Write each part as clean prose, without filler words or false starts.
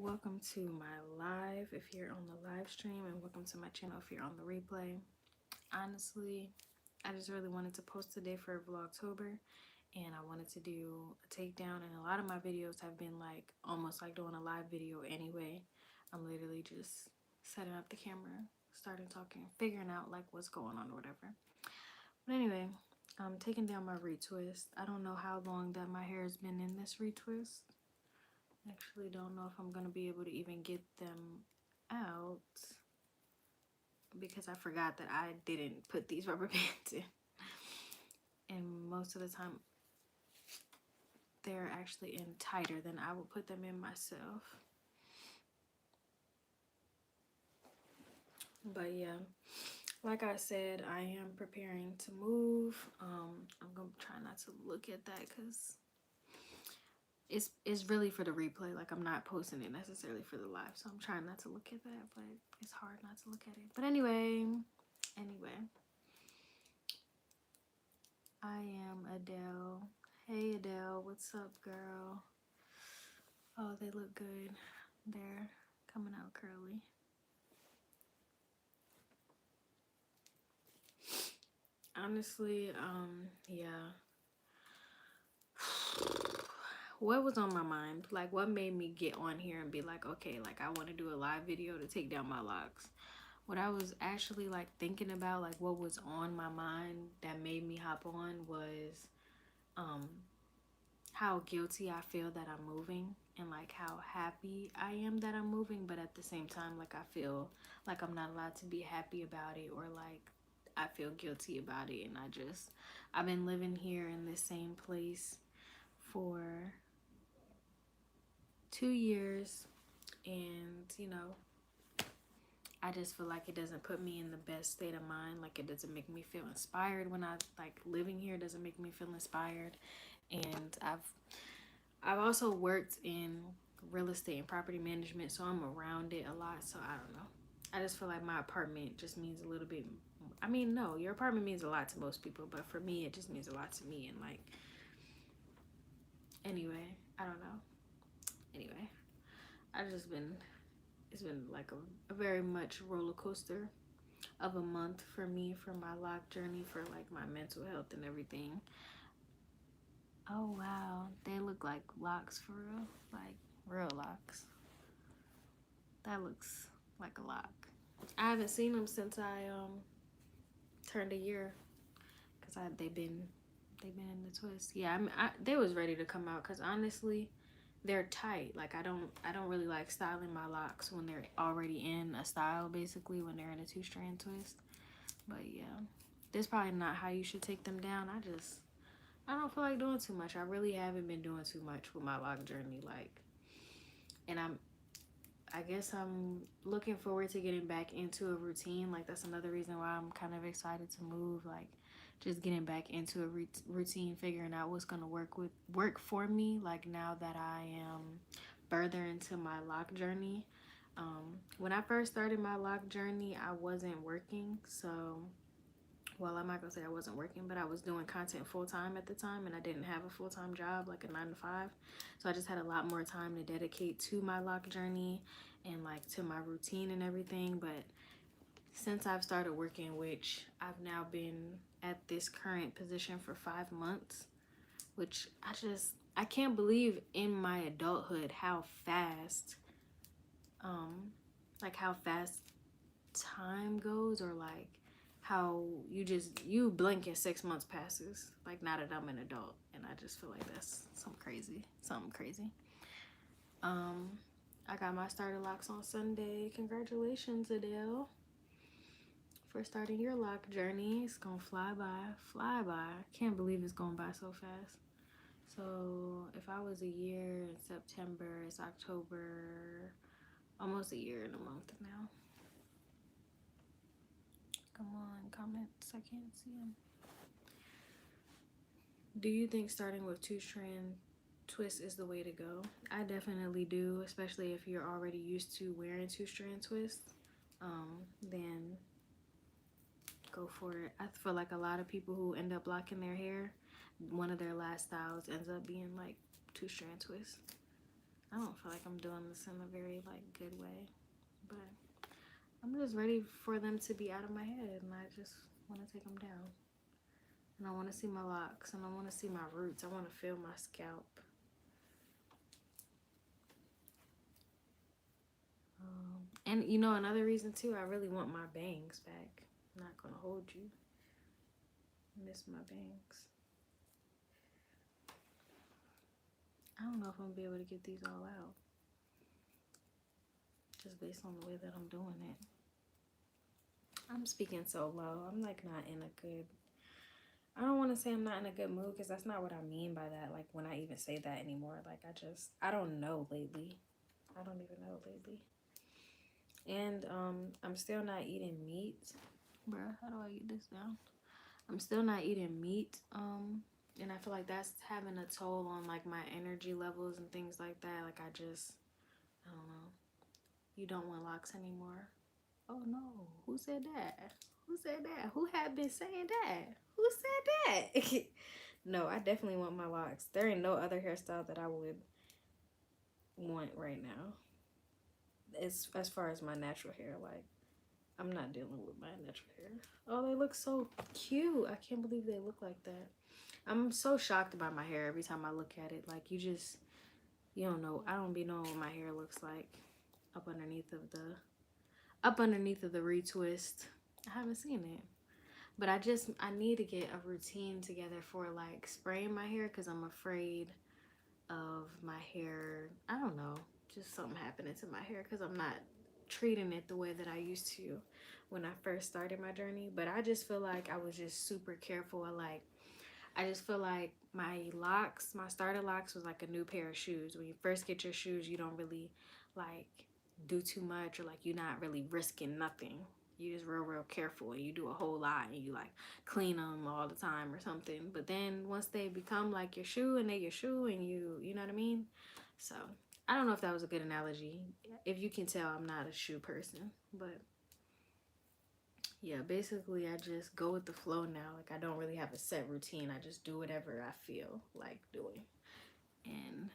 welcome to my live if you're on the live stream, and welcome to my channel if you're on the replay. Honestly, I just really wanted to post today for Vlogtober, and I wanted to do a takedown, and a lot of my videos have been like almost like doing a live video anyway. I'm literally just setting up the camera, starting talking, figuring out like what's going on or whatever. But anyway, I'm taking down my retwist. I don't know how long that my hair has been in this retwist. Actually don't know if I'm gonna be able to even get them out because I forgot that I didn't put these rubber bands in, and most of the time they're actually in tighter than I will put them in myself. But yeah, like I said, I am preparing to move. I'm gonna try not to look at that because it's really for the replay. Like, I'm not posting it necessarily for the live, so I'm trying not to look at that, but it's hard not to look at it. But anyway, I am Adele. Hey Adele, what's up, girl? Oh, they look good. They're coming out curly. Honestly, yeah. What was on my mind? Like, what made me get on here and be like, okay, like I want to do a live video to take down my locks? What I was actually like thinking about, like what was on my mind that made me hop on was how guilty I feel that I'm moving, and like how happy I am that I'm moving, but at the same time, like I feel like I'm not allowed to be happy about it, or like I feel guilty about it. And I've been living here in this same place for 2 years, and you know, I just feel like it doesn't put me in the best state of mind. Like, it doesn't make me feel inspired when I like living here doesn't make me feel inspired. And I've also worked in real estate and property management, so I'm around it a lot. So I don't know. I just feel like my apartment just means a little bit. I mean, no, your apartment means a lot to most people, but for me, it just means a lot to me. And like, anyway, I don't know. Anyway, it's been like a very much roller coaster of a month for me, for my lock journey, for like my mental health and everything. Oh wow, they look like locks for real, like real locks. That looks like a lock. I haven't seen them since I turned a year, because they've been in the twist. Yeah, they was ready to come out, because honestly they're tight. Like, I don't really like styling my locks when they're already in a style, basically when they're in a 2-strand twist. But yeah, this is probably not how you should take them down. I don't feel like doing too much. I really haven't been doing too much with my lock journey, like, and I guess I'm looking forward to getting back into a routine. Like, that's another reason why I'm kind of excited to move. Like, just getting back into a routine, figuring out what's gonna work for me. Like, now that I am further into my lock journey. When I first started my lock journey, I wasn't working, so, well, I'm not gonna say I wasn't working, but I was doing content full-time at the time, and I didn't have a full-time job, like a 9-to-5. So I just had a lot more time to dedicate to my lock journey and like to my routine and everything. But since I've started working, which I've now been at this current position for 5 months, which I can't believe in my adulthood how fast how fast time goes, or like how you blink and 6 months passes. Like, now that I'm an adult, and I just feel like that's something crazy. I got my Starter Locs on Sunday. Congratulations, Adele, for starting your lock journey. It's gonna fly by. Can't believe it's going by so fast. So if I was a year in September, it's October, almost a year in a month now. Come on, comments. I can't see them. Do you think starting with 2-strand twist is the way to go? I definitely do, especially if you're already used to wearing 2-strand twists. Then go for it. I feel like a lot of people who end up locking their hair, one of their last styles ends up being like 2-strand twists. I don't feel like I'm doing this in a very like good way, but I'm just ready for them to be out of my head, and I just want to take them down. And I want to see my locks, and I want to see my roots. I want to feel my scalp. And you know, another reason too, I really want my bangs back. I'm not gonna hold you. I miss my bangs. I don't know if I'm gonna be able to get these all out, just based on the way that I'm doing it. I'm speaking so low. I'm like not in a good, I don't want to say I'm not in a good mood, because that's not what I mean by that. Like when I even say that anymore, like I don't know lately. I don't even know lately. And I'm still not eating meat. Bruh, how do I eat this down? I'm still not eating meat. And I feel like that's having a toll on like my energy levels and things like that. Like I don't know. You don't want locks anymore. Oh no, who said that? Who said that? Who had been saying that? Who said that? No, I definitely want my locks. There ain't no other hairstyle that I would want right now. As far as my natural hair, like I'm not dealing with my natural hair. Oh, they look so cute. I can't believe they look like that. I'm so shocked by my hair every time I look at it. Like you don't know. I don't be knowing what my hair looks like up underneath of the retwist. I haven't seen it. But I need to get a routine together for like spraying my hair, because I'm afraid of my hair, I don't know, just something happening to my hair, because I'm not treating it the way that I used to when I first started my journey. But I just feel like I was just super careful. I just feel like my starter locks was like a new pair of shoes. When you first get your shoes, you don't really like do too much, or like you're not really risking nothing. You just real careful, and you do a whole lot, and you like clean them all the time or something. But then once they become like your shoe, and they your shoe, and you know what I mean? So I don't know if that was a good analogy. If you can tell, I'm not a shoe person, but yeah, basically I just go with the flow now. Like I don't really have a set routine. I just do whatever I feel like doing. And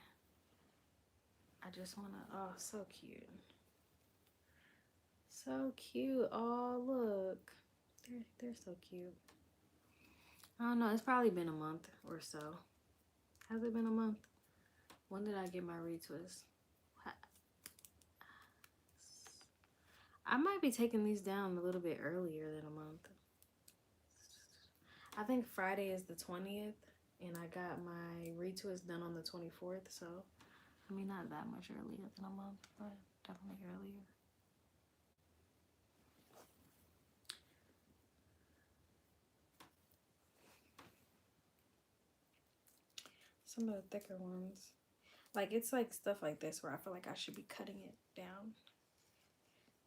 I just want to, oh, so cute. So cute. Oh, look. They're so cute. I don't know. It's probably been a month or so. Has it been a month? When did I get my retwist? I might be taking these down a little bit earlier than a month. I think Friday is the 20th, and I got my retwist done on the 24th. So, I mean, not that much earlier than a month, but definitely earlier. Some of the thicker ones, like it's like stuff like this where I feel like I should be cutting it down.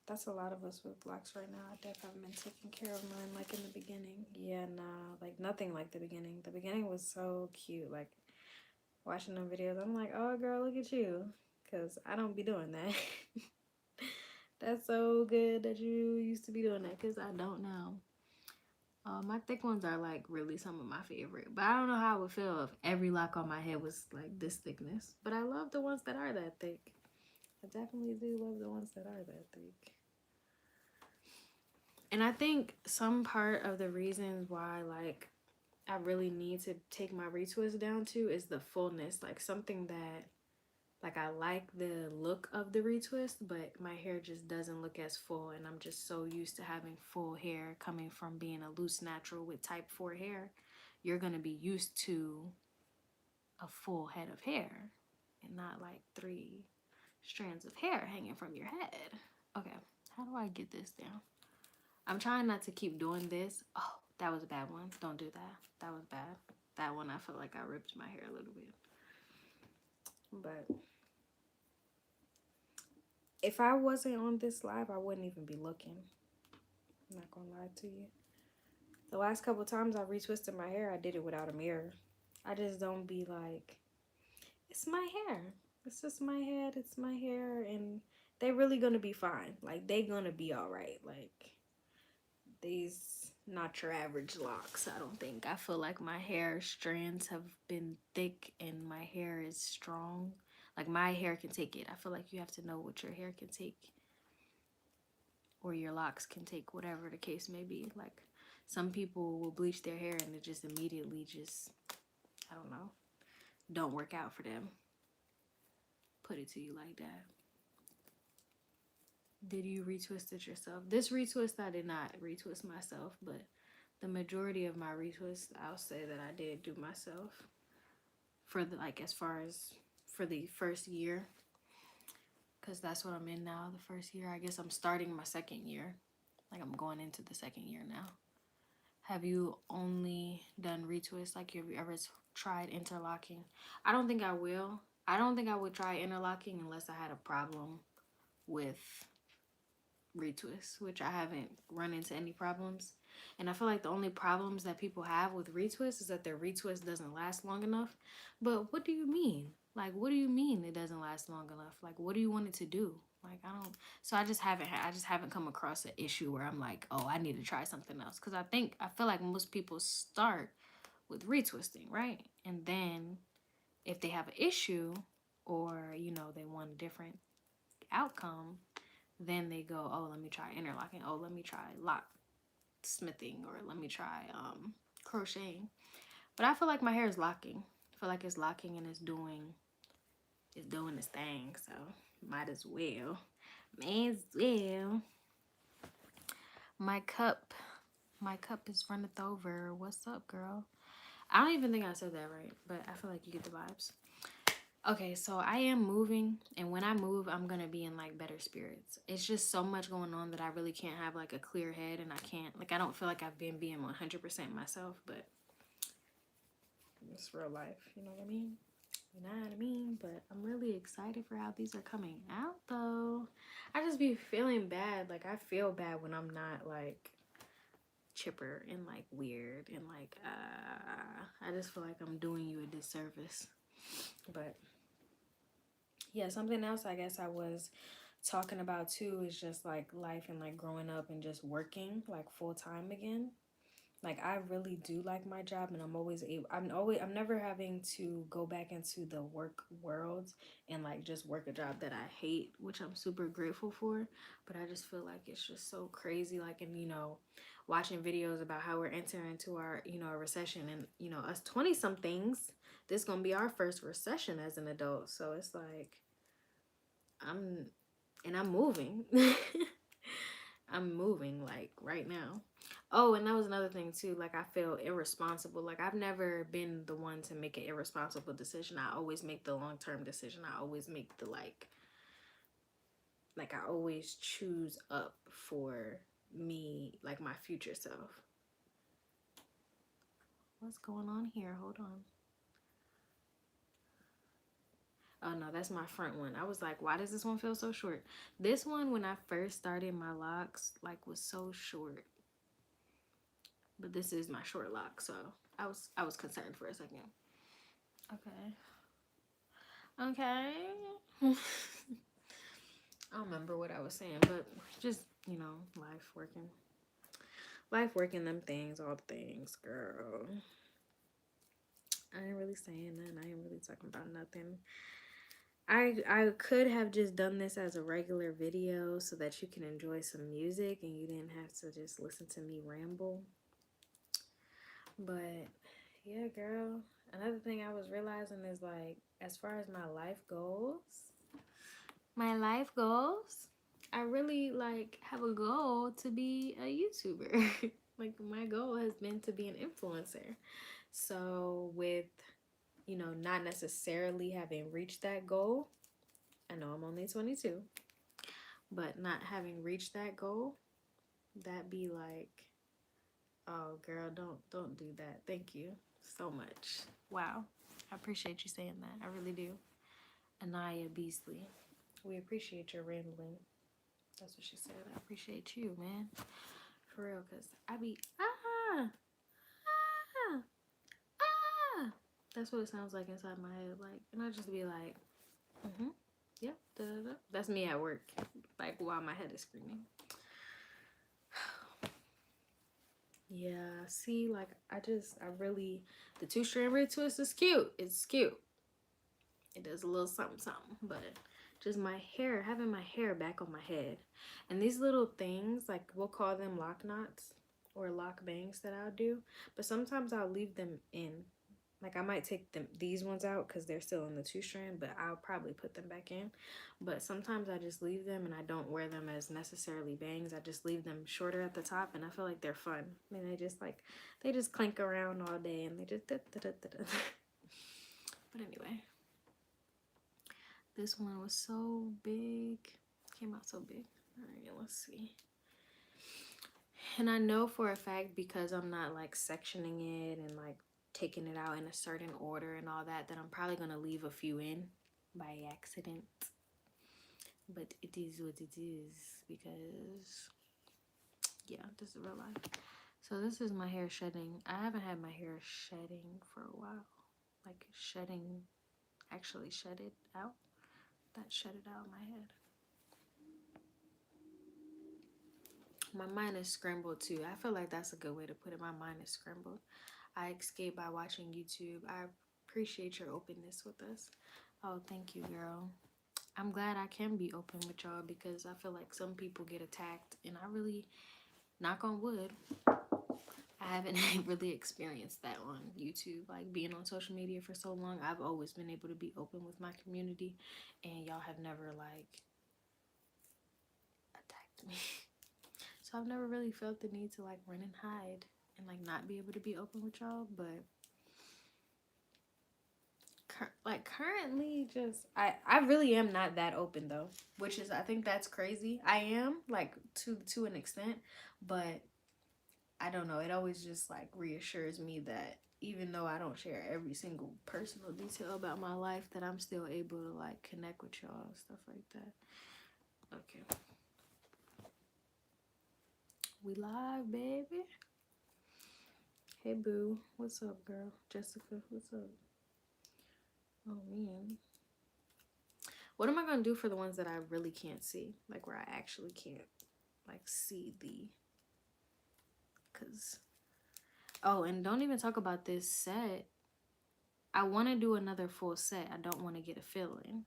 That's a lot of us with locks right now. I definitely haven't been taking care of mine like in the beginning. Yeah, nah, like nothing like the beginning. The beginning was so cute. Like watching them videos, I'm like, oh girl, look at you. Because I don't be doing that. That's so good that you used to be doing that, because I don't now. My thick ones are like really some of my favorite. But I don't know how I would feel if every lock on my head was like this thickness. But I love the ones that are that thick. I definitely do love the ones that are that thick. And I think some part of the reasons why like I really need to take my retwist down to is the fullness. Like something that, like I like the look of the retwist, but my hair just doesn't look as full, and I'm just so used to having full hair coming from being a loose natural with type 4 hair. You're gonna be used to a full head of hair and not like 3 strands of hair hanging from your head. Okay, how do I get this down? I'm trying not to keep doing this. Oh, that was a bad one. Don't do that. That was bad. That one, I feel like I ripped my hair a little bit. But if I wasn't on this live, I wouldn't even be looking. I'm not gonna lie to you. The last couple times I retwisted my hair, I did it without a mirror. I just don't be like, it's my hair. It's just my head. It's my hair. And they really gonna be fine. Like, they gonna be all right. Like, these not your average locks, I don't think. I feel like my hair strands have been thick and my hair is strong. Like my hair can take it. I feel like you have to know what your hair can take, or your locks can take, whatever the case may be. Like some people will bleach their hair and it just immediately just, I don't know, don't work out for them. Put it to you like that. Did you retwist it yourself? This retwist, I did not retwist myself, but the majority of my retwists, I'll say that I did do myself. For the, like, as far as for the first year, because that's what I'm in now, the first year. I guess I'm starting my second year. Like, I'm going into the second year now. Have you only done retwists? Like, have you ever tried interlocking? I don't think I will. I don't think I would try interlocking unless I had a problem with retwists, which I haven't run into any problems. And I feel like the only problems that people have with retwists is that their retwist doesn't last long enough. But what do you mean? Like, what do you mean it doesn't last long enough? Like, what do you want it to do? Like, I don't. So I just haven't come across an issue where I'm like, oh, I need to try something else. Because I feel like most people start with retwisting, right? And then if they have an issue, or they want a different outcome, then they go, oh, let me try interlocking. Oh, let me try locksmithing, or let me try crocheting. But I feel like my hair is locking. I feel like it's locking and it's doing its thing. So might as well. My cup is runneth over. What's up, girl? I don't even think I said that right, but I feel like you get the vibes. Okay, so I am moving, and when I move, I'm gonna be in like better spirits. It's just so much going on that I really can't have like a clear head, and I don't feel like I've been being 100% myself, but it's real life, you know what I mean? You know what I mean? But I'm really excited for how these are coming out, though. I just be feeling bad. Like, I feel bad when I'm not like chipper and like weird and like I just feel like I'm doing you a disservice. But yeah, something else I guess I was talking about too is just like life and like growing up and just working like full time again. Like, I really do like my job, and I'm never having to go back into the work world and like just work a job that I hate, which I'm super grateful for. But I just feel like it's just so crazy, like, and watching videos about how we're entering into our a recession, and us 20 somethings, this gonna be our first recession as an adult. So it's like I'm moving. I'm moving like right now. Oh, and that was another thing too. Like, I feel irresponsible. Like, I've never been the one to make an irresponsible decision. I always make the long-term decision. I always make the like I always choose up for me, like my future self. What's going on here? Hold on. Oh no, that's my front one. I was like, why does this one feel so short? This one, when I first started my locks, like, was so short. But this is my short lock, so I was concerned for a second. Okay. I don't remember what I was saying, but just, life working them things, all the things, girl. I ain't really saying nothing. I ain't really talking about nothing. I could have just done this as a regular video so that you can enjoy some music and you didn't have to just listen to me ramble. But yeah, girl. Another thing I was realizing is, like, as far as my life goals, I really like have a goal to be a YouTuber. Like, my goal has been to be an influencer. So with not necessarily having reached that goal, I know I'm only 22, but not having reached that goal, that be like, oh girl, don't do that. Thank you so much. Wow, I appreciate you saying that. I really do. Anaya Beasley, we appreciate your rambling. That's what she said. I appreciate you, man, for real, because I be that's what it sounds like inside my head. Like, and I just be like, yep, da, da, da. That's me at work, like, while my head is screaming. Yeah, see, like, I really, the 2-strand retwist is cute. It's cute. It does a little something, something. But just my hair, having my hair back on my head. And these little things, like we'll call them lock knots or lock bangs that I'll do. But sometimes I'll leave them in. Like I might take these ones out because they're still in the 2-strand, but I'll probably put them back in. But sometimes I just leave them and I don't wear them as necessarily bangs. I just leave them shorter at the top and I feel like they're fun. I mean, they just clink around all day and they just But anyway, this one was so big. Came out so big. All right, let's see. And I know for a fact, because I'm not like sectioning it and like taking it out in a certain order and all that, that I'm probably gonna leave a few in by accident. But it is what it is, because yeah, this is real life. So this is my hair shedding. I haven't had my hair shedding for a while. Like shedding, actually shed it out. That shed it out of my head. My mind is scrambled too. I feel like that's a good way to put it. My mind is scrambled. I escape by watching YouTube. I appreciate your openness with us. Oh, thank you, girl. I'm glad I can be open with y'all because I feel like some people get attacked, and I really, knock on wood, I haven't really experienced that on YouTube. Like being on social media for so long, I've always been able to be open with my community, and y'all have never like attacked me. So I've never really felt the need to like run and hide and like not be able to be open with y'all. But like currently, just I really am not that open though, which is, I think that's crazy. I am like to an extent, but I don't know, it always just like reassures me that even though I don't share every single personal detail about my life, that I'm still able to like connect with y'all and stuff like that. Okay, we live, baby. Hey boo, what's up, girl? Jessica, what's up? Oh man, what am I gonna do for the ones that I really can't see, like where I actually can't like see the, because oh, and don't even talk about this set. I want to do another full set. I don't want to get a fill-in,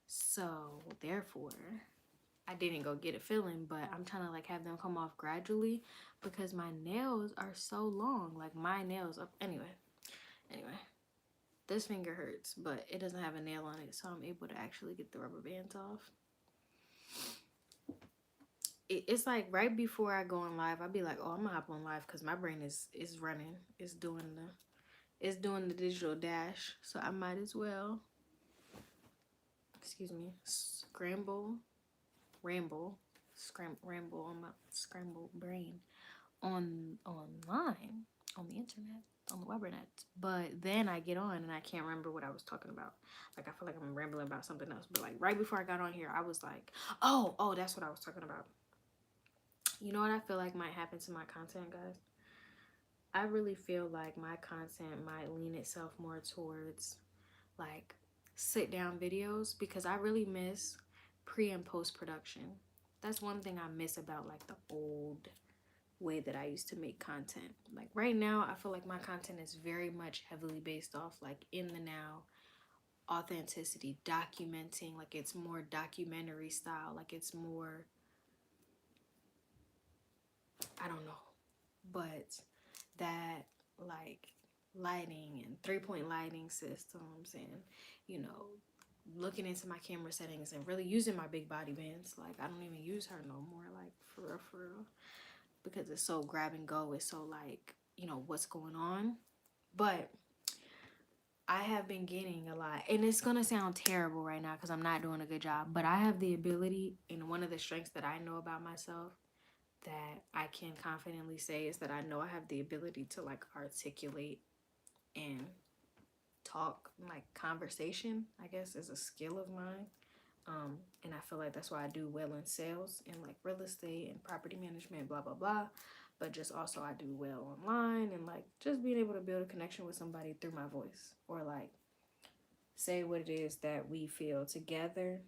so therefore I didn't go get a fill-in, but I'm trying to like have them come off gradually because my nails are so long. Like my nails up anyway, this finger hurts, but it doesn't have a nail on it, so I'm able to actually get the rubber bands off. It's like right before I go on live, I'll be like, oh, I'm gonna hop on live because my brain is running. It's doing the digital dash, so I might as well, excuse me, ramble on my scrambled brain online, on the internet, on the webernet. But then I get on and I can't remember what I was talking about. Like I feel like I'm rambling about something else, but like right before I got on here, I was like, oh, that's what I was talking about. You know what I feel like might happen to my content, guys? I really feel like my content might lean itself more towards like sit down videos, because I really miss pre and post production. That's one thing I miss about like the old way that I used to make content. Like right now, I feel like my content is very much heavily based off like in the now, authenticity, documenting. Like it's more documentary style. Like it's more, I don't know, but that like lighting and 3-point lighting systems, and you know, looking into my camera settings and really using my big body bands. Like I don't even use her no more, like for real, because it's so grab and go. It's so like, you know, what's going on. But I have been getting a lot, and it's gonna sound terrible right now because I'm not doing a good job, but I have the ability, and one of the strengths that I know about myself that I can confidently say is that I know I have the ability to like articulate and talk. Like conversation, I guess, is a skill of mine. And I feel like that's why I do well in sales and like real estate and property management, blah blah blah. But just also I do well online, and like just being able to build a connection with somebody through my voice, or like say what it is that we feel together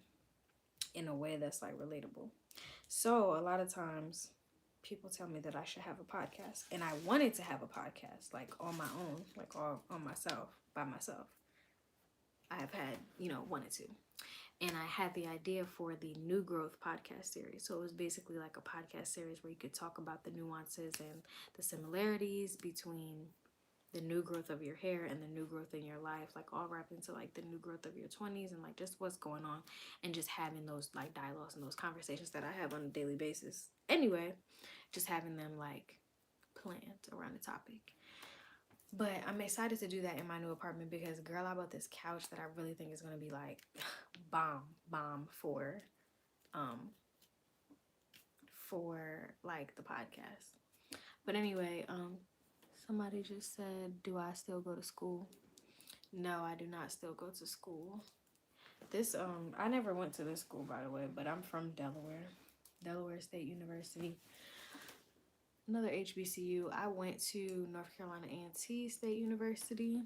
in a way that's like relatable. So a lot of times people tell me that I should have a podcast, and I wanted to have a podcast like on my own, like all on myself, by myself. I've had, you know, wanted to. And I had the idea for the New Growth podcast series. So it was basically like a podcast series where you could talk about the nuances and the similarities between the new growth of your hair and the new growth in your life, like all wrapped into like the new growth of your 20s and like just what's going on, and just having those like dialogues and those conversations that I have on a daily basis. Anyway, just having them like planned around the topic. But I'm excited to do that in my new apartment because, girl, I bought this couch that I really think is going to be like bomb for like the podcast. But anyway, somebody just said, do I still go to school? No, I do not still go to school. This I never went to this school, by the way, but I'm from Delaware State University, another HBCU. I went to North Carolina NC State University,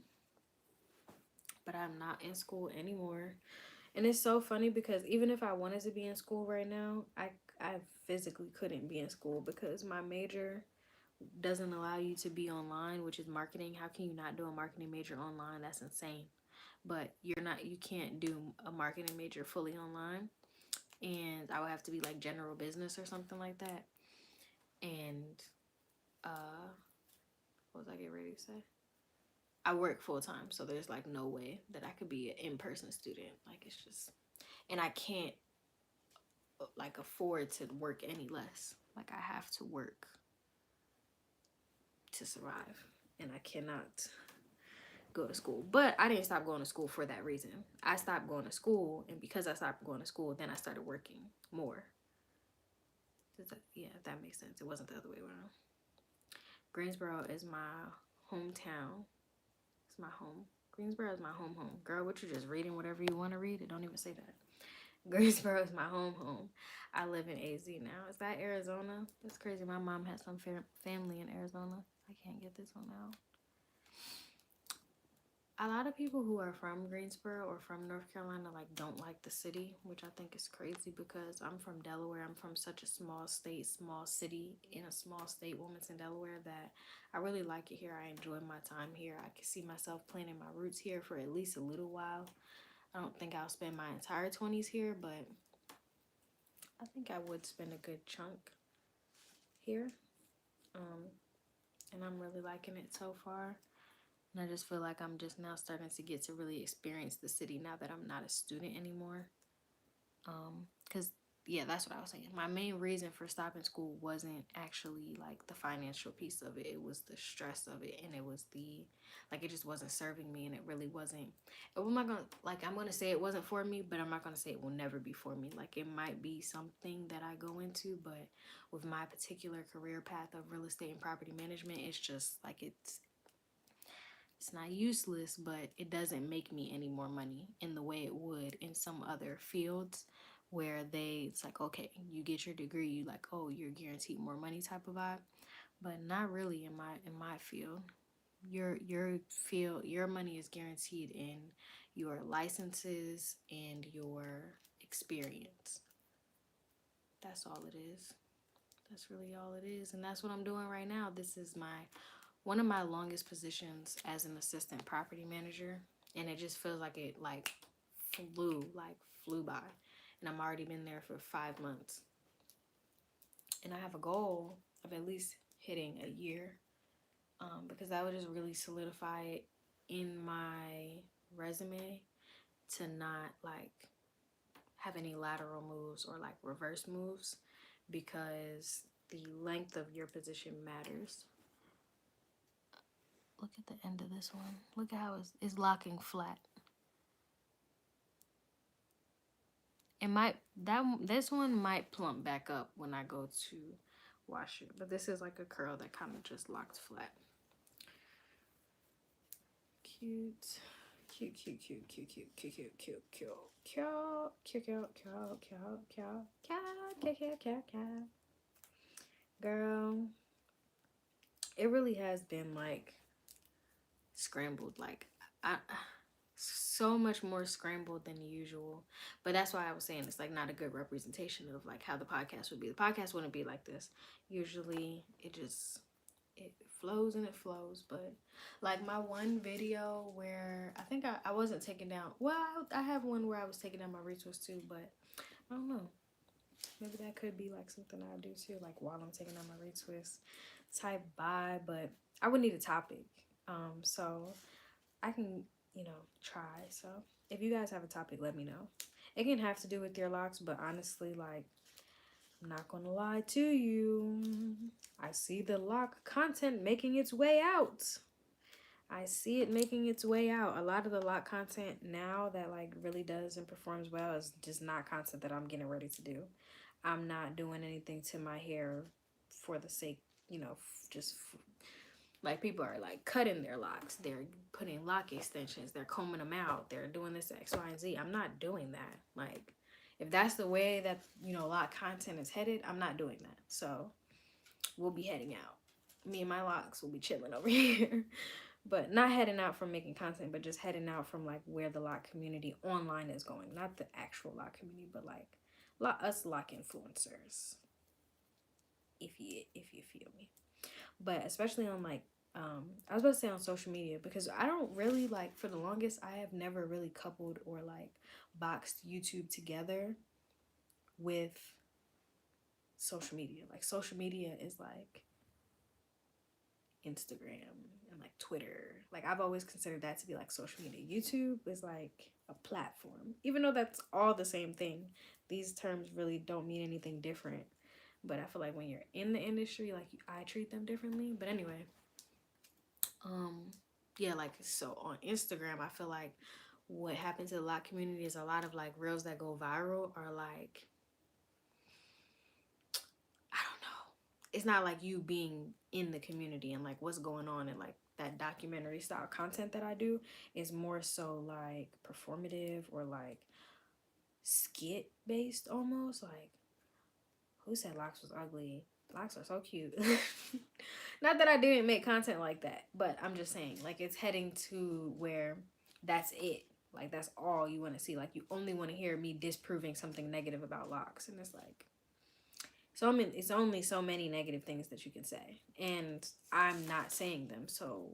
but I'm not in school anymore. And it's so funny because even if I wanted to be in school right now, I physically couldn't be in school because my major doesn't allow you to be online, which is marketing. How can you not do a marketing major online? That's insane. But you can't do a marketing major fully online. And I would have to be like general business or something like that. And what was I getting ready to say? I work full time, so there's like no way that I could be an in-person student. Like, it's just, and I can't like afford to work any less. Like, I have to work to survive, and I cannot go to school. But I didn't stop going to school for that reason. I stopped going to school, and because I stopped going to school, then I started working more. Yeah, if that makes sense. It wasn't the other way around. Greensboro is my hometown. It's my home. Greensboro is my home. Girl, what, you just reading whatever you want to read? It don't even say that. Greensboro is my home. I live in AZ now. Is that Arizona? That's crazy. My mom has some family in Arizona. I can't get this one out. A lot of people who are from Greensboro or from North Carolina like don't like the city, which I think is crazy because I'm from Delaware. I'm from such a small state, small city in a small state, Wilmington, Delaware, that I really like it here. I enjoy my time here. I can see myself planting my roots here for at least a little while. I don't think I'll spend my entire 20s here, but I think I would spend a good chunk here. And I'm really liking it so far. And I just feel like I'm just now starting to get to really experience the city now that I'm not a student anymore. Because, yeah, that's what I was saying. My main reason for stopping school wasn't actually, like, the financial piece of it. It was the stress of it. And it was it just wasn't serving me. And it really wasn't. I'm not going to, I'm going to say it wasn't for me, but I'm not going to say it will never be for me. Like, it might be something that I go into, but with my particular career path of real estate and property management, it's just, like, it's not useless, but it doesn't make me any more money in the way it would in some other fields where it's like, okay, you get your degree, you like, oh, you're guaranteed more money type of vibe. But not really in my field. Your money is guaranteed in your licenses and your experience. That's all it is. That's really all it is. And that's what I'm doing right now. This is one of my longest positions as an assistant property manager, and it just feels like it flew by, and I'm already been there for 5 months, and I have a goal of at least hitting a year, because that would just really solidify it in my resume to not like have any lateral moves or like reverse moves, because the length of your position matters. Look at the end of this one. Look at how it's locking flat. This one might plump back up when I go to wash it. But this is like a curl that kind of just locked flat. Cute. Cute, cute, cute, cute, cute, cute, cute, cute, cute, cute, cute, cute, cute, cute, cute, cute, cute. Girl, it really has been like scrambled. Like so much more scrambled than usual. But that's why I was saying it's like not a good representation of like how the podcast would be. The podcast wouldn't be like this. Usually it just it flows and it flows. But like my one video where I think I wasn't taking down, well, I have one where I was taking down my retwist too, but I don't know, maybe that could be like something I do too, like while I'm taking down my retwist type vibe. But I would need a topic, so I can, you know, try. So if you guys have a topic, let me know. It can have to do with your locks, but honestly, like, I'm not gonna lie to you, I see the lock content making its way out. I see it making its way out. A lot of the lock content now that like really does and performs well is just not content that I'm getting ready to do. I'm not doing anything to my hair for the sake, you know, like people are like cutting their locks. They're putting lock extensions. They're combing them out. They're doing this X, Y, and Z. I'm not doing that. Like, if that's the way that, you know, lock content is headed, I'm not doing that. So we'll be heading out. Me and my locks will be chilling over here. But not heading out from making content, but just heading out from like where the lock community online is going. Not the actual lock community, but like us lock influencers. If you feel me. But especially on like I was about to say on social media, because I don't really like, for the longest I have never really coupled or like boxed YouTube together with social media. Like social media is like Instagram and like Twitter. Like I've always considered that to be like social media. YouTube is like a platform, even though that's all the same thing. These terms really don't mean anything different, but I feel like when you're in the industry, like I treat them differently. But anyway, yeah, like, so on Instagram, I feel like what happens in the lock community is a lot of like reels that go viral are like, I don't know, it's not like you being in the community and like what's going on, and like that documentary style content that I do is more so like performative or like skit based almost. Like, who said locks was ugly? Locks are so cute. Not that I didn't make content like that, but I'm just saying, like, it's heading to where that's it. Like, that's all you want to see. Like, you only want to hear me disproving something negative about locks. And it's like, so I mean, it's only so many negative things that you can say. And I'm not saying them. So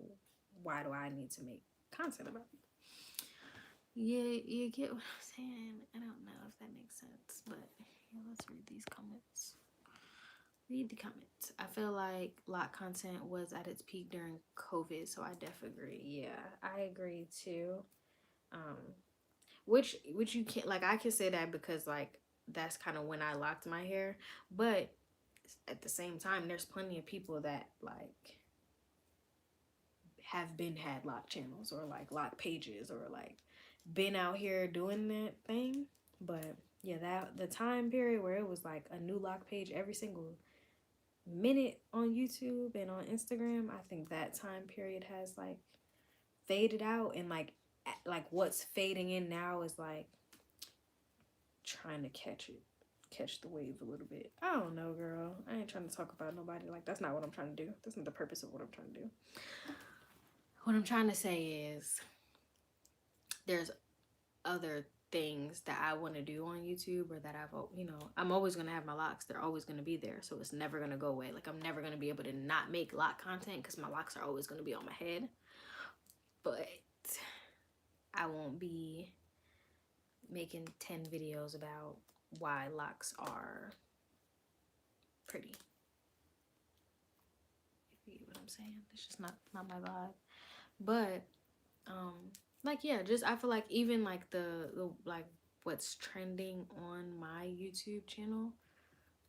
why do I need to make content about it? Yeah, you get what I'm saying? I don't know if that makes sense, but yeah, let's read these comments. Read the comments. I feel like lock content was at its peak during COVID, so I definitely agree. Yeah, I agree too. Which you can't, like, I can say that because like that's kind of when I locked my hair, but at the same time, there's plenty of people that like have had lock channels or like lock pages or like been out here doing that thing. But yeah, that the time period where it was like a new lock page every single minute on YouTube and on Instagram, I think that time period has like faded out, and like what's fading in now is like trying to catch the wave a little bit. I don't know, girl. I ain't trying to talk about nobody. Like, that's not what I'm trying to do. That's not the purpose of what I'm trying to do. What I'm trying to say is there's other things that I want to do on YouTube, or that I've, you know, I'm always going to have my locks. They're always going to be there. So it's never going to go away. Like, I'm never going to be able to not make lock content because my locks are always going to be on my head. But I won't be making 10 videos about why locks are pretty. You get what I'm saying? It's just not my vibe. But like, yeah, just I feel like even like the like what's trending on my YouTube channel,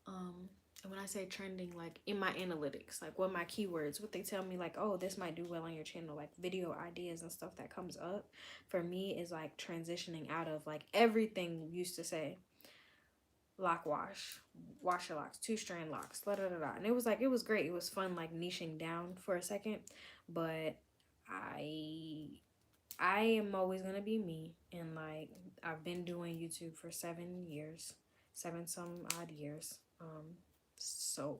and when I say trending, like in my analytics, like what my keywords, what they tell me, like, oh, this might do well on your channel, like video ideas and stuff that comes up for me is like transitioning out of like everything used to say lock wash your locks, 2-strand locks, da da da da. And it was like, it was great, it was fun, like niching down for a second. But I am always gonna be me, and like I've been doing YouTube for 7 years, 7 some odd years. So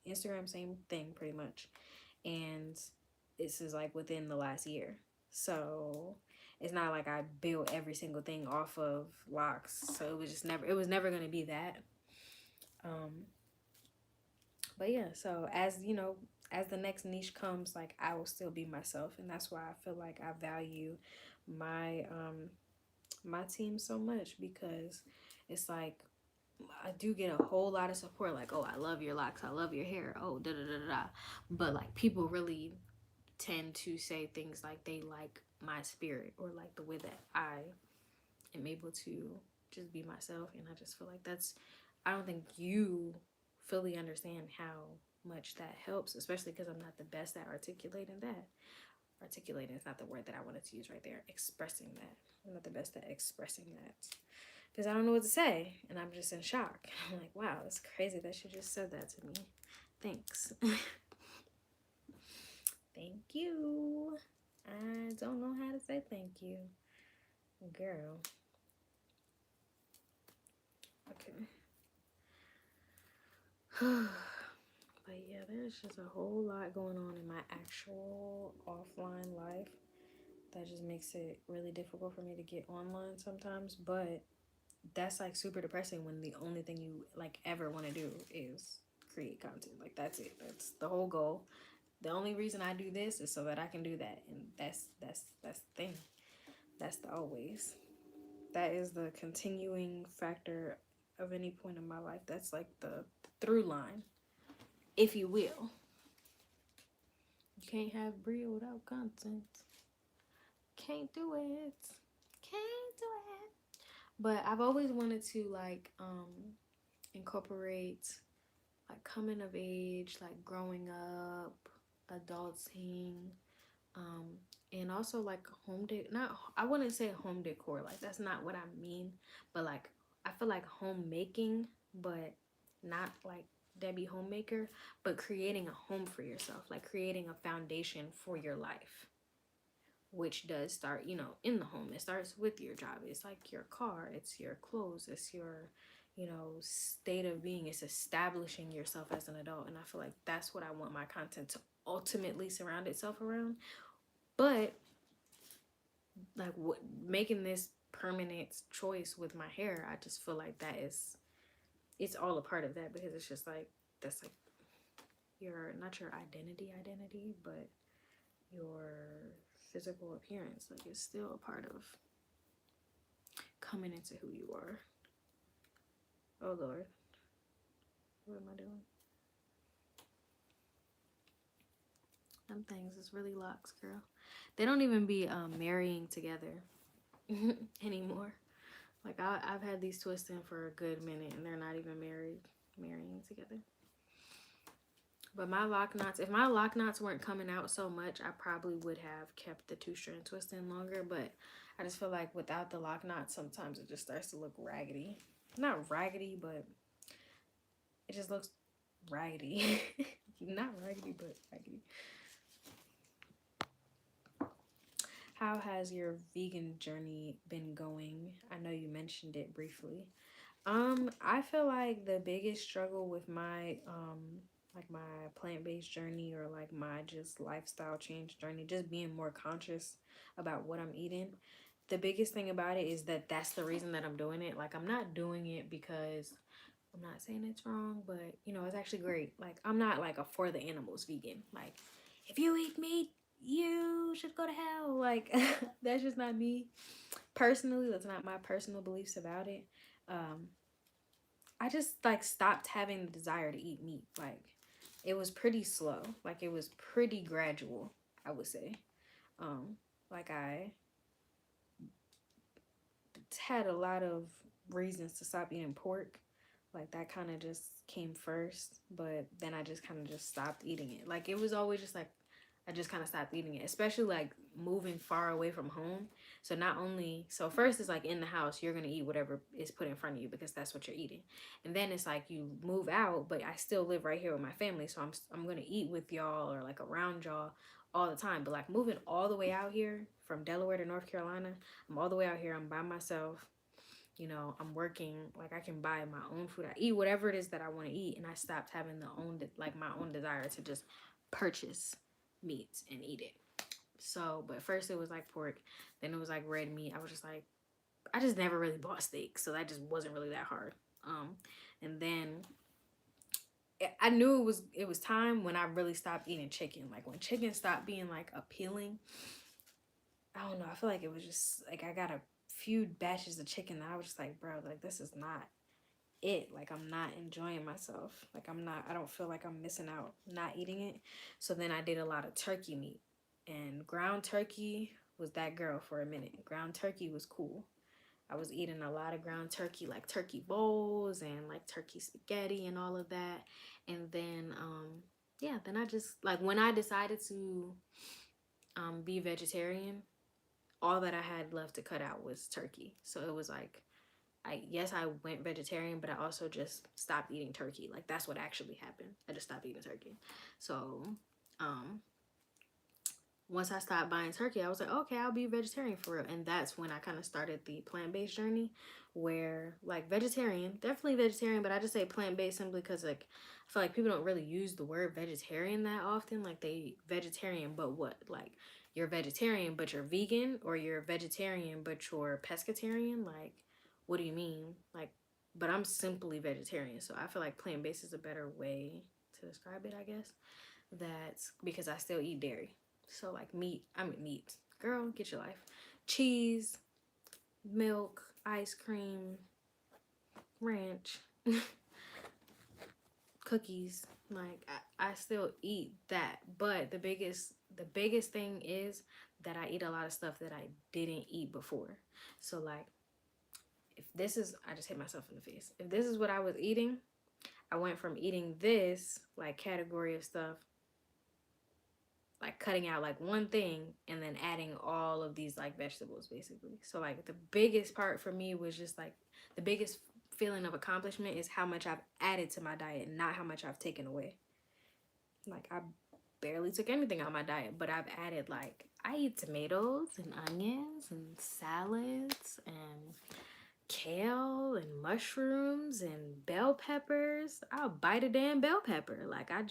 Instagram, same thing pretty much, and this is like within the last year. So it's not like I built every single thing off of locks. So it was never gonna be that. But yeah, so as you know, as the next niche comes, like, I will still be myself. And that's why I feel like I value my my team so much, because it's like I do get a whole lot of support, like, oh, I love your locks, I love your hair, oh, da da da da. But like, people really tend to say things like they like my spirit, or like the way that I am able to just be myself. And I just feel like that's, I don't think you fully understand how much that helps, especially because I'm not the best at articulating that. Articulating is not the word that I wanted to use right there. Expressing that. I'm not the best at expressing that, because I don't know what to say, and I'm just in shock. I'm like, wow, it's crazy that she just said that to me. Thanks. Thank you. I don't know how to say thank you, girl. Okay. But yeah, there's just a whole lot going on in my actual offline life that just makes it really difficult for me to get online sometimes. But that's like super depressing when the only thing you like ever want to do is create content. Like, that's it. That's the whole goal. The only reason I do this is so that I can do that. And that's the thing. That's the always. That is the continuing factor of any point in my life. That's like the through line, if you will. You can't have Bria without content. Can't do it. Can't do it. But I've always wanted to like incorporate like coming of age, like growing up, adulting, and also like home not, I wouldn't say home decor, like that's not what I mean, but like I feel like homemaking, but not like Debbie homemaker, but creating a home for yourself, like creating a foundation for your life, which does start, you know, in the home. It starts with your job. It's like your car, it's your clothes, it's your, you know, state of being. It's establishing yourself as an adult. And I feel like that's what I want my content to ultimately surround itself around. But like, what, making this permanent choice with my hair, I just feel like that is, it's all a part of that, because it's just like, that's like your, not your identity, but your physical appearance. Like, it's still a part of coming into who you are. Oh Lord, what am I doing? Them things is really locks, girl. They don't even be marrying together anymore. Like, I've had these twisting for a good minute, and they're not even marrying together. But my lock knots, if my lock knots weren't coming out so much, I probably would have kept the 2-strand twisting longer. But I just feel like without the lock knots, sometimes it just starts to look raggedy. Not raggedy, but it just looks raggedy. Not raggedy, but raggedy. How has your vegan journey been going? I know you mentioned it briefly. I feel like the biggest struggle with my like my plant-based journey, or like my just lifestyle change journey, just being more conscious about what I'm eating. The biggest thing about it is that that's the reason that I'm doing it. Like, I'm not doing it because, I'm not saying it's wrong, but you know, it's actually great. Like, I'm not like a for the animals vegan. Like, if you eat meat, you should go to hell. Like, that's just not me. Personally, that's not my personal beliefs about it. I just like stopped having the desire to eat meat. Like, it was pretty slow. Like, it was pretty gradual, I would say. Like, I had a lot of reasons to stop eating pork. Like, that kind of just came first, but then I just kind of just stopped eating it. Like, it was always just like, I just kind of stopped eating it, especially like moving far away from home. So not only, so first it's like in the house, you're going to eat whatever is put in front of you because that's what you're eating. And then it's like you move out, but I still live right here with my family. So I'm going to eat with y'all or like around y'all all the time. But like moving all the way out here from Delaware to North Carolina, I'm all the way out here. I'm by myself. You know, I'm working, like I can buy my own food. I eat whatever it is that I want to eat. And I stopped having my own desire to just purchase meats and eat it. So, but first it was like pork, then it was like red meat. I was just like, I just never really bought steak, so that just wasn't really that hard. And then I knew it was time when I really stopped eating chicken. Like when chicken stopped being like appealing. I don't know. I feel like it was just like I got a few batches of chicken and I was just like, bro, like this is not it. Like I'm not enjoying myself. Like I don't feel like I'm missing out not eating it. So then I did a lot of turkey meat, and ground turkey was that girl for a minute. Ground turkey was cool. I was eating a lot of ground turkey, like turkey bowls and like turkey spaghetti and all of that. And then yeah, then I just like when I decided to be vegetarian, all that I had left to cut out was turkey. So it was like I went vegetarian, but I also just stopped eating turkey. Like that's what actually happened. I just stopped eating turkey. So once I stopped buying turkey, I was like, okay, I'll be vegetarian for real. And that's when I kind of started the plant-based journey, where like vegetarian, definitely vegetarian, but I just say plant-based simply because like I feel like people don't really use the word vegetarian that often. Like they vegetarian, but what? Like you're vegetarian, but you're vegan, or you're vegetarian, but you're pescatarian. Like, what do you mean? Like, but I'm simply vegetarian. So I feel like plant-based is a better way to describe it, I guess. That's because I still eat dairy. So like meat. Girl, get your life. Cheese, milk, ice cream, ranch, cookies. Like I still eat that. But the biggest thing is that I eat a lot of stuff that I didn't eat before. So like if this is, I just hit myself in the face. If this is what I was eating, I went from eating this like category of stuff, like cutting out like one thing and then adding all of these like vegetables basically. So like the biggest part for me was just like the biggest feeling of accomplishment is how much I've added to my diet, not how much I've taken away. Like I barely took anything out of my diet, but I've added like I eat tomatoes and onions and salads and kale and mushrooms and bell peppers. I'll bite a damn bell pepper. Like I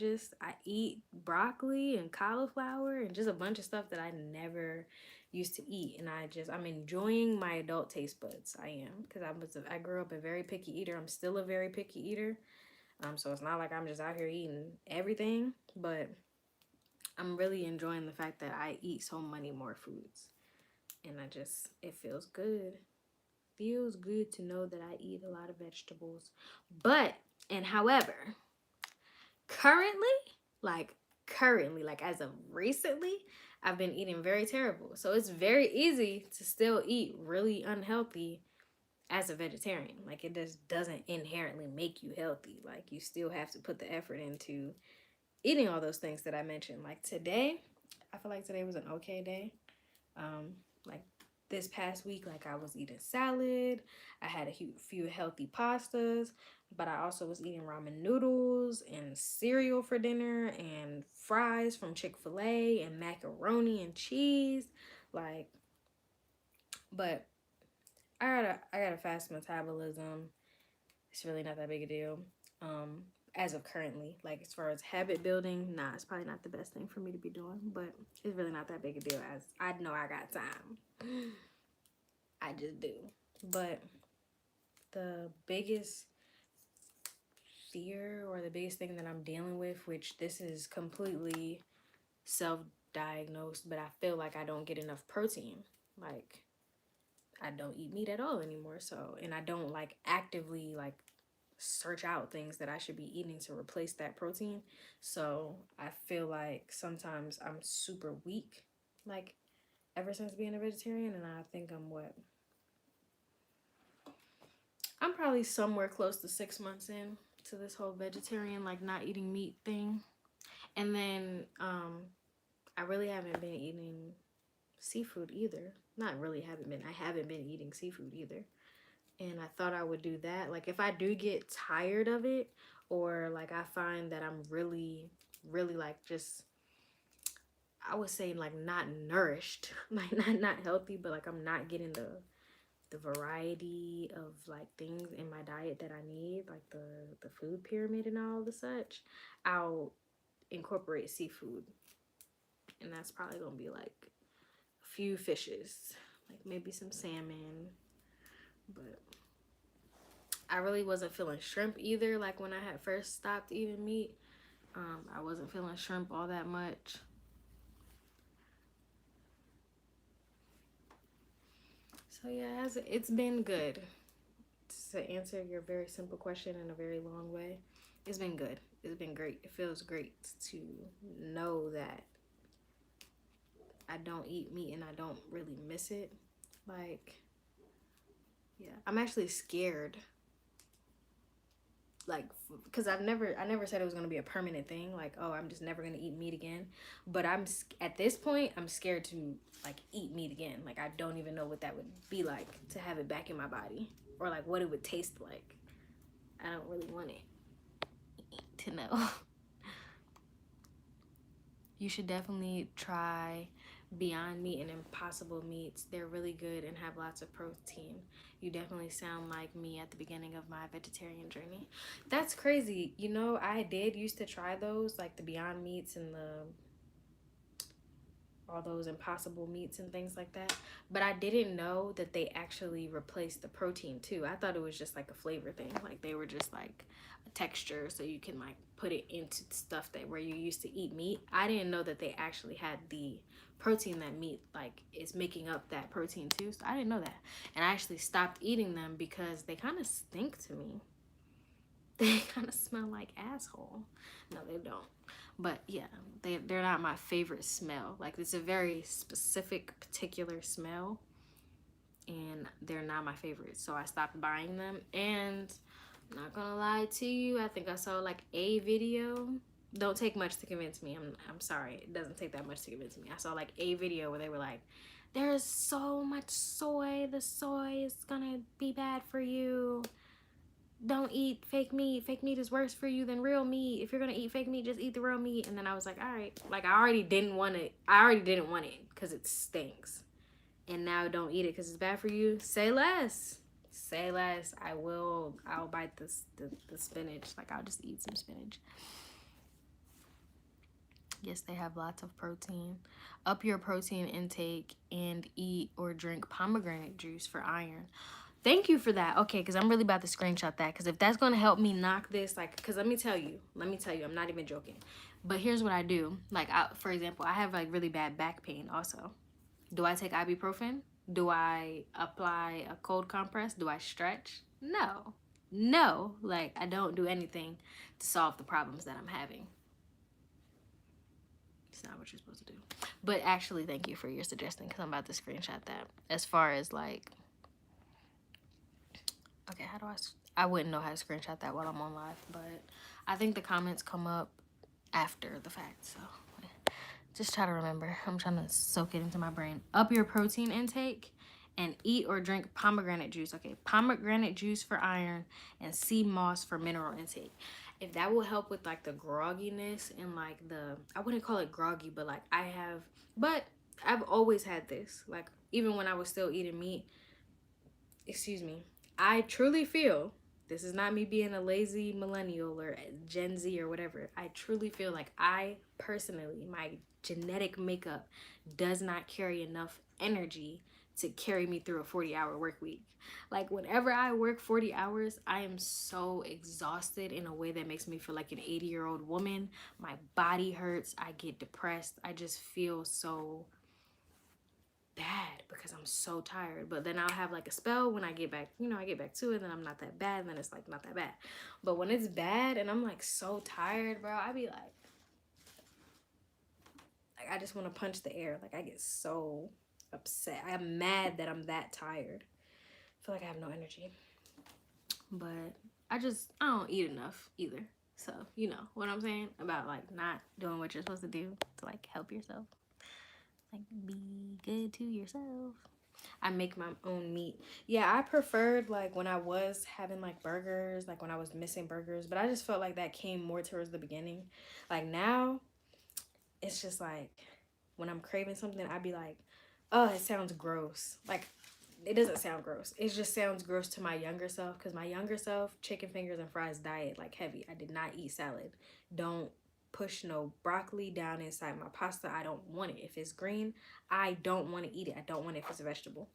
eat broccoli and cauliflower and just a bunch of stuff that I never used to eat. And I'm enjoying my adult taste buds. I am, because I grew up a very picky eater. I'm still a very picky eater. So it's not like I'm just out here eating everything, but I'm really enjoying the fact that I eat so many more foods. And it feels good. Feels good to know that I eat a lot of vegetables. But, and however, currently, like as of recently, I've been eating very terrible. So it's very easy to still eat really unhealthy as a vegetarian. Like it just doesn't inherently make you healthy. Like you still have to put the effort into eating all those things that I mentioned. Like today, I feel like today was an okay day. Like this past week, like I was eating salad, I had a few healthy pastas, but I also was eating ramen noodles and cereal for dinner and fries from Chick-fil-A and macaroni and cheese. Like, but I got a fast metabolism. It's really not that big a deal. As of currently, like as far as habit building, nah, it's probably not the best thing for me to be doing, but it's really not that big a deal, as I know I got time. I just do. But the biggest fear or the biggest thing that I'm dealing with, which this is completely self-diagnosed, but I feel like I don't get enough protein. Like I don't eat meat at all anymore. So, and I don't like actively like search out things that I should be eating to replace that protein. So I feel like sometimes I'm super weak, like ever since being a vegetarian. And I think I'm probably somewhere close to 6 months in to this whole vegetarian, like not eating meat thing. And then I really haven't been eating seafood either. Not really haven't been. I haven't been eating seafood either. And I thought I would do that. Like if I do get tired of it, or like I find that I'm really, really like just, I would say like not nourished, like not healthy, but like I'm not getting the variety of like things in my diet that I need, like the food pyramid and all the such, I'll incorporate seafood. And that's probably gonna be like a few fishes, like maybe some salmon. But I really wasn't feeling shrimp either. Like when I had first stopped eating meat, I wasn't feeling shrimp all that much. So yeah, it's been good. To answer your very simple question in a very long way, it's been good. It's been great. It feels great to know that I don't eat meat and I don't really miss it. Like, yeah, I'm actually scared. Like, because I never said it was gonna be a permanent thing. Like, oh, I'm just never gonna eat meat again. But at this point, I'm scared to like eat meat again. Like, I don't even know what that would be like to have it back in my body, or like what it would taste like. I don't really want it to know. You should definitely try Beyond Meat and Impossible Meats. They're really good and have lots of protein. You definitely sound like me at the beginning of my vegetarian journey. That's crazy. You know, I did used to try those, like the Beyond Meats and all those Impossible Meats and things like that. But I didn't know that they actually replaced the protein too. I thought it was just like a flavor thing. Like they were just like a texture so you can like put it into stuff that where you used to eat meat. I didn't know that they actually had the protein that meat like is making up that protein too. So I didn't know that. And I actually stopped eating them because they kind of stink to me. They kind of smell like asshole. No, they don't. But yeah, they're not my favorite smell. Like it's a very specific, particular smell, and they're not my favorite. So I stopped buying them. And I'm not gonna lie to you, I think I saw like a video. Don't take much to convince me. I'm sorry. It doesn't take that much to convince me. I saw like a video where they were like, there's so much soy. The soy is gonna be bad for you. Don't eat fake meat. Fake meat is worse for you than real meat. If you're gonna eat fake meat, just eat the real meat. And then I was like, all right. Like I already didn't want it. I already didn't want it because it stinks. And now don't eat it because it's bad for you. Say less. Say less. I'll bite the spinach. Like I'll just eat some spinach. Yes, they have lots of protein. Up your protein intake and eat or drink pomegranate juice for iron. Thank you for that. Okay, because I'm really about to screenshot that. Because if that's going to help me knock this, like, because let me tell you, I'm not even joking. But here's what I do. Like, for example, I have, like, really bad back pain also. Do I take ibuprofen? Do I apply a cold compress? Do I stretch? No. No. Like, I don't do anything to solve the problems that I'm having. It's not what you're supposed to do. But actually, thank you for your suggestion because I'm about to screenshot that. As far as, like... Okay, how do I wouldn't know how to screenshot that while I'm on live, but I think the comments come up after the fact, so just try to remember. I'm trying to soak it into my brain. Up your protein intake and eat or drink pomegranate juice. Okay, pomegranate juice for iron and sea moss for mineral intake. If that will help with like the grogginess and like I wouldn't call it groggy, but like I've always had this. Like even when I was still eating meat, excuse me, I truly feel, this is not me being a lazy millennial or Gen Z or whatever. I truly feel like I personally, my genetic makeup does not carry enough energy to carry me through a 40-hour work week. Like whenever I work 40 hours, I am so exhausted in a way that makes me feel like an 80-year-old woman. My body hurts. I get depressed. I just feel so bad because I'm so tired. But then I'll have like a spell when I get back, I get back to it, and then I'm not that bad, and then it's like not that bad. But when it's bad and I'm like so tired, bro, I be like I just want to punch the air. Like I get so upset. I'm mad that I'm that tired. I feel like I have no energy. But I don't eat enough either. So you know what I'm saying about like not doing what you're supposed to do to like help yourself. Like be good to yourself. I make my own meat. Yeah, I preferred like when I was having like burgers, like when I was missing burgers, but I just felt like that came more towards the beginning. Like now, it's just like when I'm craving something, I'd be like, oh, it sounds gross. Like it doesn't sound gross. It just sounds gross to my younger self because my younger self, chicken fingers and fries diet like heavy. I did not eat salad. Don't push no broccoli down inside my pasta. I don't want it. If it's green, I don't want to eat it. I don't want it if it's a vegetable.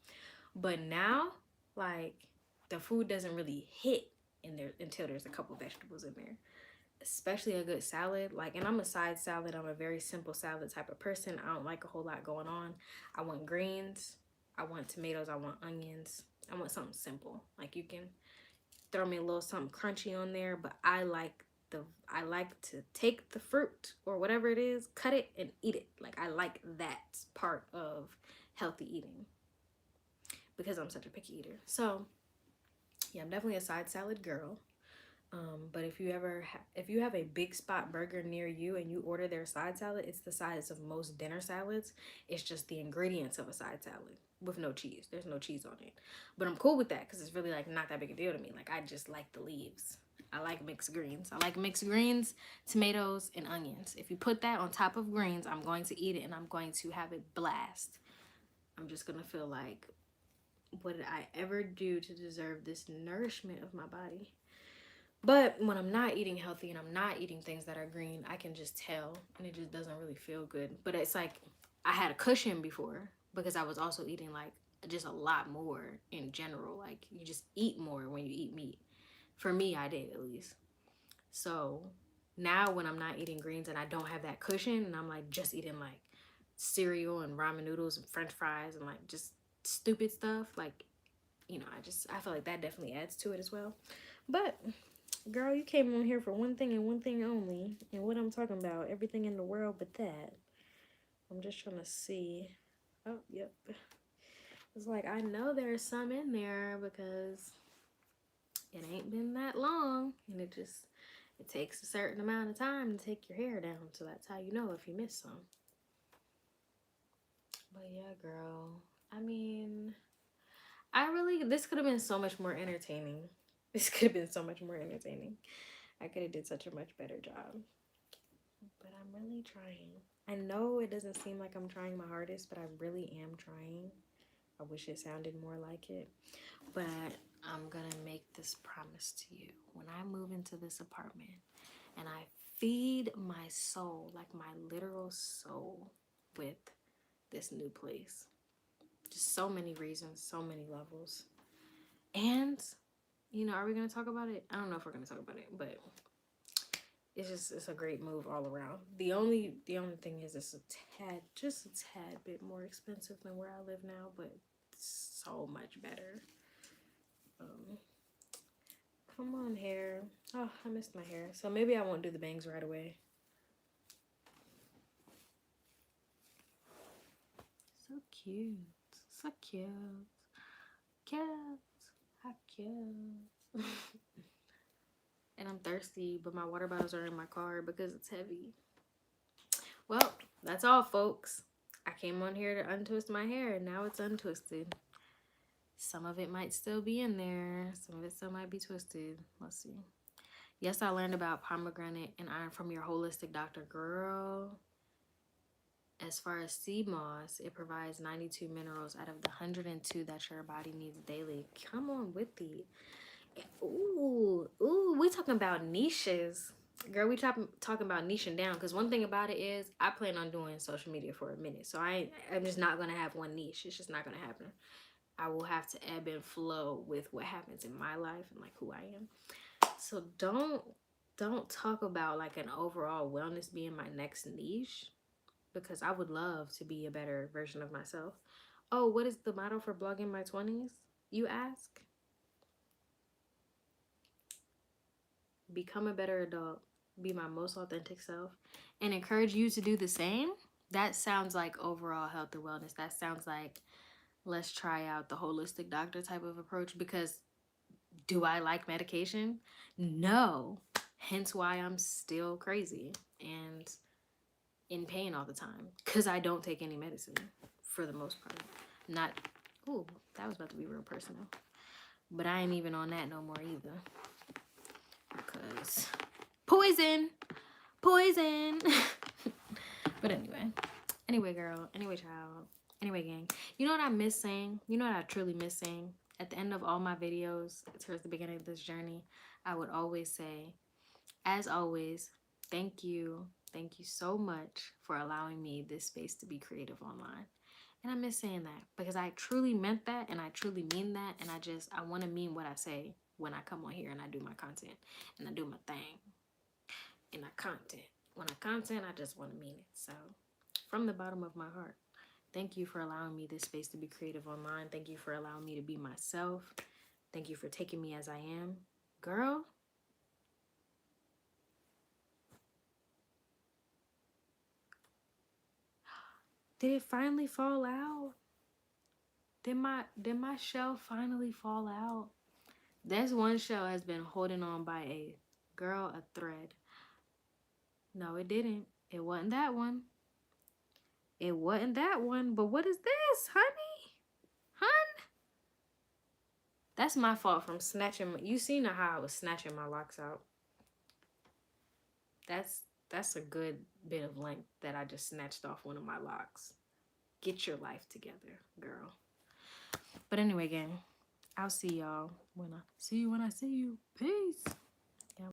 But now, like, the food doesn't really hit in there until there's a couple vegetables in there. Especially a good salad. Like, and I'm a side salad. I'm a very simple salad type of person. I don't like a whole lot going on. I want greens. I want tomatoes. I want onions. I want something simple. Like, you can throw me a little something crunchy on there, but I like to take the fruit or whatever it is, cut it and eat it. Like, I like that part of healthy eating because I'm such a picky eater. So yeah, I'm definitely a side salad girl. But if you have a Big Spot burger near you and you order their side salad, it's the size of most dinner salads. It's just the ingredients of a side salad with no cheese. There's no cheese on it. But I'm cool with that because it's really like not that big a deal to me. Like, I just like the leaves. I like mixed greens. I like mixed greens, tomatoes, and onions. If you put that on top of greens, I'm going to eat it and I'm going to have a blast. I'm just going to feel like, what did I ever do to deserve this nourishment of my body? But when I'm not eating healthy and I'm not eating things that are green, I can just tell, and it just doesn't really feel good. But it's like I had a cushion before because I was also eating like just a lot more in general. Like, you just eat more when you eat meat. For me, I did, at least. So now when I'm not eating greens and I don't have that cushion and I'm like just eating like cereal and ramen noodles and french fries and like just stupid stuff, like, you know, I feel like that definitely adds to it as well. But girl, you came on here for one thing and one thing only. And what I'm talking about, everything in the world but that. I'm just trying to see. Oh, yep. It's like, I know there's some in there because it ain't been that long. And it takes a certain amount of time to take your hair down. So that's how you know if you miss some. But yeah, girl. I mean, this could have been so much more entertaining. This could have been so much more entertaining. I could have did such a much better job. But I'm really trying. I know it doesn't seem like I'm trying my hardest, but I really am trying. I wish it sounded more like it. But I'm gonna make this promise to you. When I move into this apartment and I feed my soul, like my literal soul, with this new place. Just so many reasons, so many levels. And, you know, are we gonna talk about it? I don't know if we're gonna talk about it, but it's a great move all around. The only thing is it's just a tad bit more expensive than where I live now, but it's so much better. Come on, hair. Oh, I missed my hair. So maybe I won't do the bangs right away. So cute. So cute. Cute. How cute. And I'm thirsty, but my water bottles are in my car because it's heavy. Well, that's all, folks. I came on here to untwist my hair, and now it's untwisted. Some of it might still be in there. Some of it still might be twisted. Let's see. Yes, I learned about pomegranate and iron from your holistic doctor, girl. As far as sea moss, it provides 92 minerals out of the 102 that your body needs daily. Come on with it. Ooh, we talking about niches. Girl, we talking about niching down, because one thing about it is I plan on doing social media for a minute. So I'm just not going to have one niche. It's just not going to happen. I will have to ebb and flow with what happens in my life and like who I am. So don't talk about like an overall wellness being my next niche, because I would love to be a better version of myself. Oh, what is the motto for blogging my 20s, you ask? Become a better adult, be my most authentic self, and encourage you to do the same. That sounds like overall health and wellness. That sounds like let's try out the holistic doctor type of approach, because do I like medication? No. Hence why I'm still crazy and in pain all the time, because I don't take any medicine for the most part. Not, ooh, that was about to be real personal. But I ain't even on that no more either. Because poison. But anyway girl, anyway child, anyway gang, you know what I miss saying? You know what I truly miss saying? At the end of all my videos towards the beginning of this journey, I would always say, as always, thank you so much for allowing me this space to be creative online. And I miss saying that, because I truly meant that, and I truly mean that, and I want to mean what I say when I come on here and I do my content and I do my thing and I content. When I content, I just want to mean it. So from the bottom of my heart, thank you for allowing me this space to be creative online. Thank you for allowing me to be myself. Thank you for taking me as I am. Girl, did it finally fall out? Did my shell finally fall out? This one shell has been holding on by a thread. No, it didn't. It wasn't that one. It wasn't that one. But what is this, honey? Hun? That's my fault from snatching. You seen how I was snatching my locks out. That's a good bit of length that I just snatched off one of my locks. Get your life together, girl. But anyway, gang, I'll see y'all when I see you. Peace.